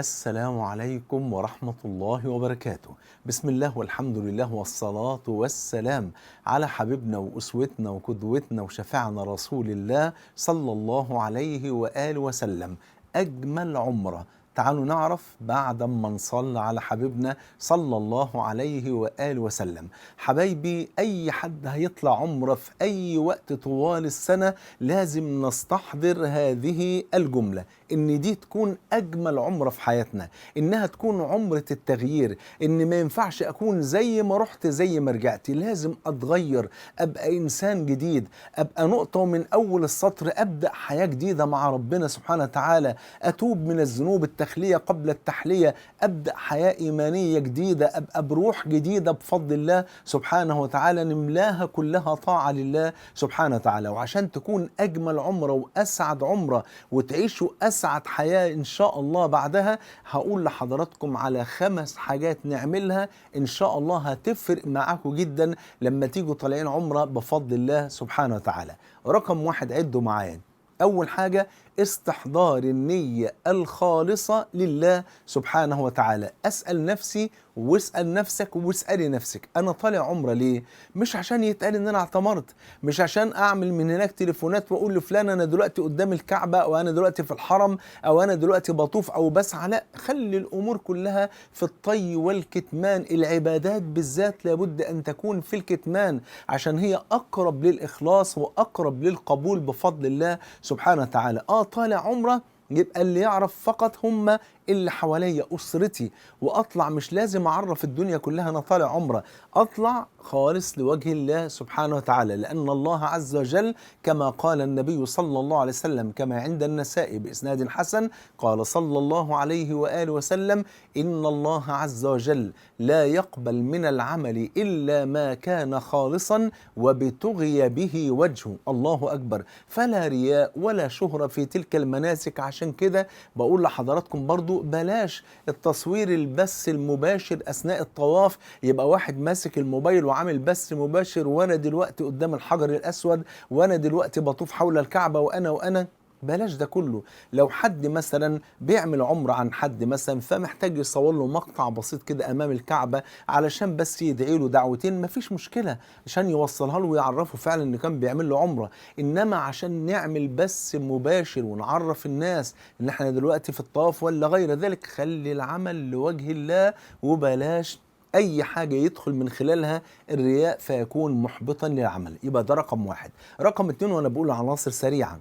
السلام عليكم ورحمة الله وبركاته. بسم الله والحمد لله والصلاة والسلام على حبيبنا وأسوتنا وقدوتنا وشفيعنا رسول الله صلى الله عليه وآله وسلم. أجمل عمرة، تعالوا نعرف بعد ما نصلي على حبيبنا صلى الله عليه وآله وسلم. حبايبي، أي حد هيطلع عمرة في أي وقت طوال السنة لازم نستحضر هذه الجملة، إن دي تكون أجمل عمرة في حياتنا، إنها تكون عمرة التغيير، إن ما ينفعش أكون زي ما رحت زي ما رجعت، لازم أتغير، أبقى إنسان جديد، أبقى نقطة من أول السطر، أبدأ حياة جديدة مع ربنا سبحانه وتعالى، أتوب من الذنوب، التخلية قبل التحلية، أبدأ حياة إيمانية جديدة، أبقى بروح جديدة بفضل الله سبحانه وتعالى، نملاها كلها طاعة لله سبحانه وتعالى. وعشان تكون أجمل عمرة وأسعد عمرة وتعيشوا أسعد حياة إن شاء الله بعدها، هقول لحضراتكم على 5 حاجات نعملها إن شاء الله هتفرق معاكم جدا لما تيجوا طالعين عمرة بفضل الله سبحانه وتعالى. رقم 1، عدوا معايا. أول حاجة استحضار النية الخالصة لله سبحانه وتعالى. أسأل نفسي واسأل نفسك واسألي نفسك، أنا طالع عمرة ليه؟ مش عشان يتقال إن أنا اعتمرت، مش عشان أعمل من هناك تليفونات وأقول لفلان أنا دلوقتي قدام الكعبة، أو أنا دلوقتي في الحرم، أو أنا دلوقتي بطوف أو بسعى. لا، خلي الأمور كلها في الطي والكتمان. العبادات بالذات لابد أن تكون في الكتمان، عشان هي أقرب للإخلاص وأقرب للقبول بفضل الله سبحانه وتعالى. طالع عمرة، يبقى اللي يعرف فقط هم اللي حواليا، أسرتي، وأطلع مش لازم أعرف الدنيا كلها أنا طالع عمرة، أطلع خالص لوجه الله سبحانه وتعالى، لأن الله عز وجل كما قال النبي صلى الله عليه وسلم كما عند النسائي بإسناد حسن، قال صلى الله عليه وآله وسلم: إن الله عز وجل لا يقبل من العمل إلا ما كان خالصا وابتغي به وجهه. الله أكبر. فلا رياء ولا شهرة في تلك المناسك. عشان كده بقول لحضراتكم برضو بلاش التصوير البث المباشر أثناء الطواف، يبقى واحد ماسك الموبايل وعامل بث مباشر وأنا دلوقتي قدام الحجر الأسود، وأنا دلوقتي بطوف حول الكعبة، وأنا بلاش ده كله. لو حد مثلا بيعمل عمرة عن حد مثلا، فمحتاج يصور له مقطع بسيط كده امام الكعبة علشان بس يدعي له دعوتين، مفيش مشكلة، عشان يوصلها له ويعرفه فعلا ان كان بيعمل له عمرة. انما عشان نعمل بث مباشر ونعرف الناس ان احنا دلوقتي في الطواف ولا غير ذلك، خلي العمل لوجه الله، وبلاش اي حاجة يدخل من خلالها الرياء فيكون محبطا للعمل. يبقى ده رقم 1. رقم 2، وانا بقول عناصر سريعا.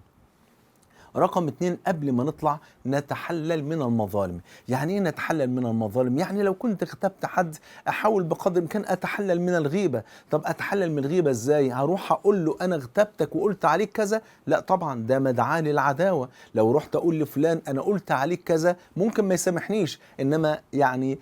رقم 2، قبل ما نطلع نتحلل من المظالم. يعني ايه نتحلل من المظالم؟ يعني لو كنت اغتبت حد، احاول بقدر الامكان اتحلل من الغيبة. طب اتحلل من الغيبة ازاي؟ هروح اقول له انا اغتبتك وقلت عليك كذا؟ لا طبعا، ده مدعاة للعداوة. لو رحت اقول لفلان انا قلت عليك كذا، ممكن ما يسامحنيش، انما يعني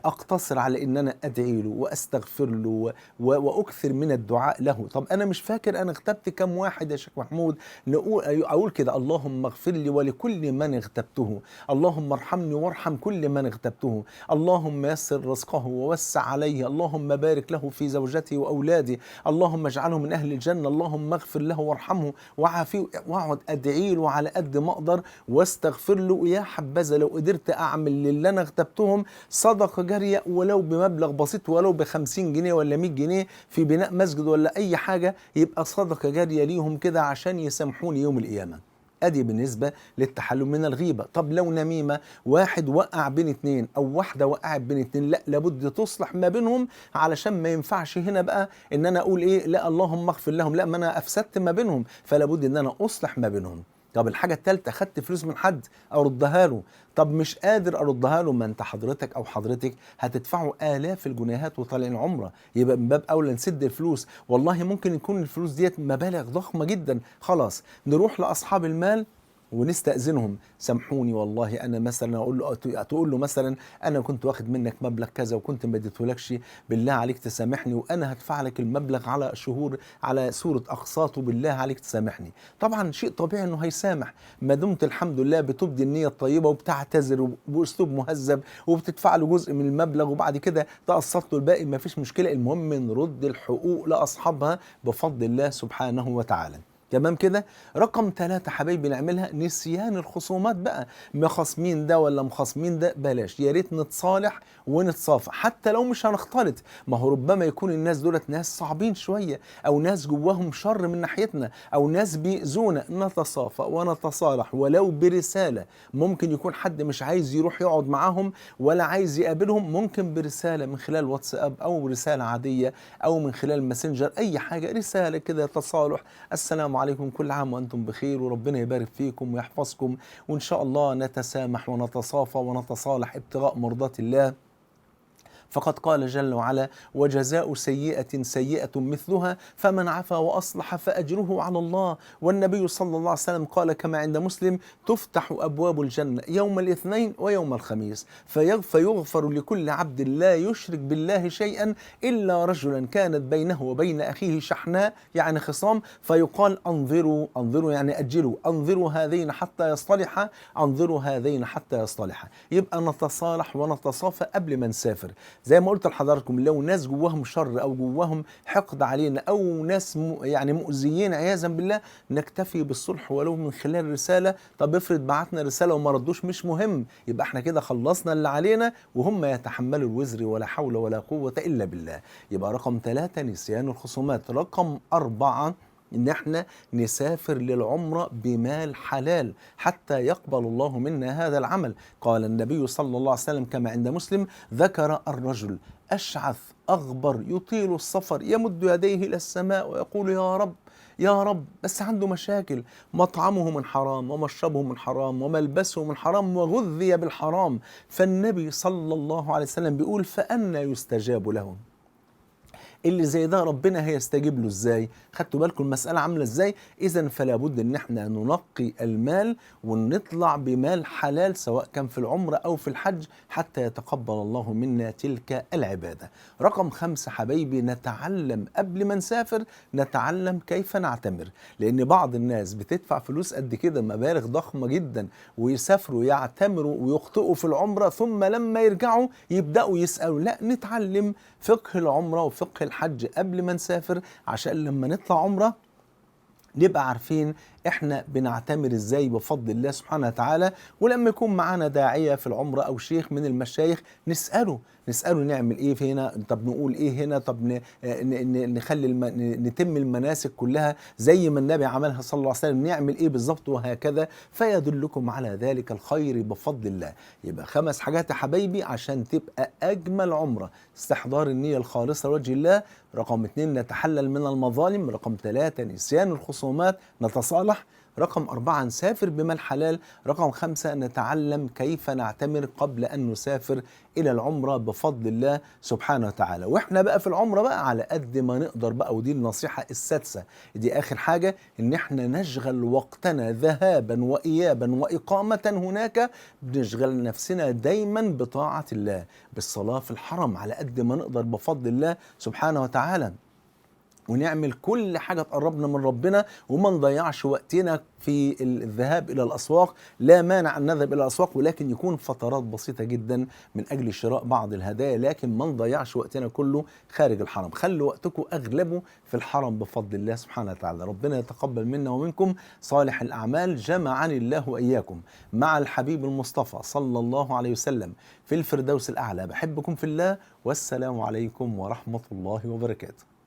اقتصر على ان انا ادعي له واستغفر له واكثر من الدعاء له. طب انا مش فاكر انا اغتبت كم واحد يا شيخ محمود، اقول كده: اللهم اغفر لي ولكل من اغتبته، اللهم ارحمني وارحم كل من اغتبته، اللهم يسر رزقه ووسع عليه، اللهم بارك له في زوجته واولاده، اللهم اجعله من اهل الجنه، اللهم اغفر له وارحمه وعافيه. واقعد ادعي له على قد ما اقدر واستغفر له. يا حبذا لو قدرت اعمل للي انا اغتبتهم صدقه جاريه، ولو بمبلغ بسيط، ولو ب50 جنيه ولا 100 جنيه في بناء مسجد ولا اي حاجه، يبقى صدقه جاريه ليهم كده عشان يسامحوني يوم القيامه. ادي بالنسبه للتحلل من الغيبه. طب لو نميمه، واحد وقع بين اتنين او واحده وقعت بين اتنين، لا، لابد تصلح ما بينهم، علشان ما ينفعش هنا بقى ان انا اقول ايه، لا اللهم اغفر لهم، لا، ما انا افسدت ما بينهم، فلابد ان انا اصلح ما بينهم. طب الحاجه الثالثه، خدت فلوس من حد اردها له، طب مش قادر اردها له، ما انت حضرتك او حضرتك هتدفعوا الاف الجنيهات وطالعين عمره، يبقى من باب اولى نسد الفلوس. والله ممكن يكون الفلوس ديت مبالغ ضخمه جدا، خلاص نروح لاصحاب المال ونستأذنهم: سامحوني والله انا مثلا، تقول له مثلا انا كنت واخد منك مبلغ كذا وكنت ما اديتهولكش، بالله عليك تسامحني، وانا هدفع لك المبلغ على شهور على صورة اقساط، وبالله عليك تسامحني. طبعا شيء طبيعي انه هيسامح، ما دمت الحمد لله بتبدي النية الطيبة وبتعتذر باسلوب مهذب وبتدفع له جزء من المبلغ وبعد كده تقسط له الباقي، ما فيش مشكلة. المهم نرد الحقوق لاصحابها بفضل الله سبحانه وتعالى. تمام كده. رقم 3 حبايبي نعملها نسيان الخصومات بقى، مخاصمين ده ولا مخاصمين ده بلاش، يا ريت نتصالح ونتصافى حتى لو مش هنختلط. ما هو ربما يكون الناس دولت ناس صعبين شوية، أو ناس جواهم شر من ناحيتنا، أو ناس بيأذونا، نتصافى ونتصالح ولو برسالة. ممكن يكون حد مش عايز يروح يقعد معاهم ولا عايز يقابلهم، ممكن برسالة من خلال واتساب أو رسالة عادية أو من خلال ماسنجر، أي حاجة، رسالة كده تصالح: السلام عليكم، كل عام وأنتم بخير وربنا يبارك فيكم ويحفظكم، وإن شاء الله نتسامح ونتصافى ونتصالح ابتغاء مرضات الله. فقد قال جل وعلا: وجزاء سيئة سيئة مثلها فمن عفا وأصلح فأجره على الله. والنبي صلى الله عليه وسلم قال كما عند مسلم: تفتح أبواب الجنة يوم الاثنين ويوم الخميس فيغفر لكل عبد لا يشرك بالله شيئا إلا رجلا كانت بينه وبين أخيه شحناء، يعني خصام، فيقال: أنظروا أنظروا، يعني أجلوا، أنظروا هذين حتى يصطلحا، أنظروا هذين حتى يصطلحا. يبقى نتصالح ونتصافى قبل ما نسافر. زي ما قلت لحضراتكم، لو ناس جواهم شر او جواهم حقد علينا او ناس يعني مؤذيين عياذا بالله، نكتفي بالصلح ولو من خلال رساله. طب افرض بعتنا رساله وما ردوش، مش مهم، يبقى احنا كده خلصنا اللي علينا وهم يتحملوا الوزر، ولا حول ولا قوه الا بالله. يبقى رقم 3 نسيان الخصومات. رقم 4 إن إحنا نسافر للعمرة بمال حلال حتى يقبل الله منا هذا العمل. قال النبي صلى الله عليه وسلم كما عند مسلم: ذكر الرجل أشعث أغبر يطيل السفر يمد يديه إلى السماء ويقول: يا رب يا رب، بس عنده مشاكل، مطعمه من حرام ومشربه من حرام وملبسه من حرام وغذي بالحرام. فالنبي صلى الله عليه وسلم بيقول: فأنى يستجاب له؟ اللي زي ده ربنا هيستجيب له ازاي؟ خدتوا بالكم المسألة عاملة ازاي؟ إذا فلا بد إن احنا ننقي المال ونطلع بمال حلال، سواء كان في العمرة أو في الحج، حتى يتقبل الله منا تلك العبادة. رقم 5 حبايبي، نتعلم قبل ما نسافر، نتعلم كيف نعتمر. لأن بعض الناس بتدفع فلوس قد كده، مبالغ ضخمة جدا، ويسافروا يعتمروا ويخطئوا في العمرة، ثم لما يرجعوا يبدأوا يسألوا. لا، نتعلم فقه العمرة وفقه الحج قبل ما نسافر، عشان لما نطلع عمرة نبقى عارفين احنا بنعتمر ازاي بفضل الله سبحانه وتعالى. ولما يكون معانا داعية في العمرة او شيخ من المشايخ، نسأله نعمل ايه في هنا، طب نقول ايه هنا، طب نخلي نتم المناسك كلها زي ما النبي عملها صلى الله عليه وسلم، نعمل ايه بالظبط، وهكذا. فيدلكم على ذلك الخير بفضل الله. يبقى 5 حاجات يا حبايبي عشان تبقى اجمل عمرة: استحضار النية الخالصة لوجه الله. رقم 2 نتحلل من المظالم. رقم 3 نسيان الخصومات، نتصالح. رقم 4 نسافر بمال حلال. رقم 5 نتعلم كيف نعتمر قبل أن نسافر إلى العمرة بفضل الله سبحانه وتعالى. وإحنا بقى في العمرة بقى على قد ما نقدر بقى، ودي النصيحة السادسة، دي آخر حاجة، إن إحنا نشغل وقتنا ذهابا وإيابا وإقامة هناك، بنشغل نفسنا دايما بطاعة الله، بالصلاة في الحرم على قد ما نقدر بفضل الله سبحانه وتعالى، ونعمل كل حاجة تقربنا من ربنا، وما نضيعش وقتنا في الذهاب إلى الأسواق. لا مانع أن نذهب إلى الأسواق، ولكن يكون فترات بسيطة جدا من أجل شراء بعض الهدايا، لكن ما نضيعش وقتنا كله خارج الحرم. خلوا وقتكم أغلبه في الحرم بفضل الله سبحانه وتعالى. ربنا يتقبل منا ومنكم صالح الأعمال. جمعني الله وإياكم مع الحبيب المصطفى صلى الله عليه وسلم في الفردوس الأعلى. بحبكم في الله، والسلام عليكم ورحمة الله وبركاته.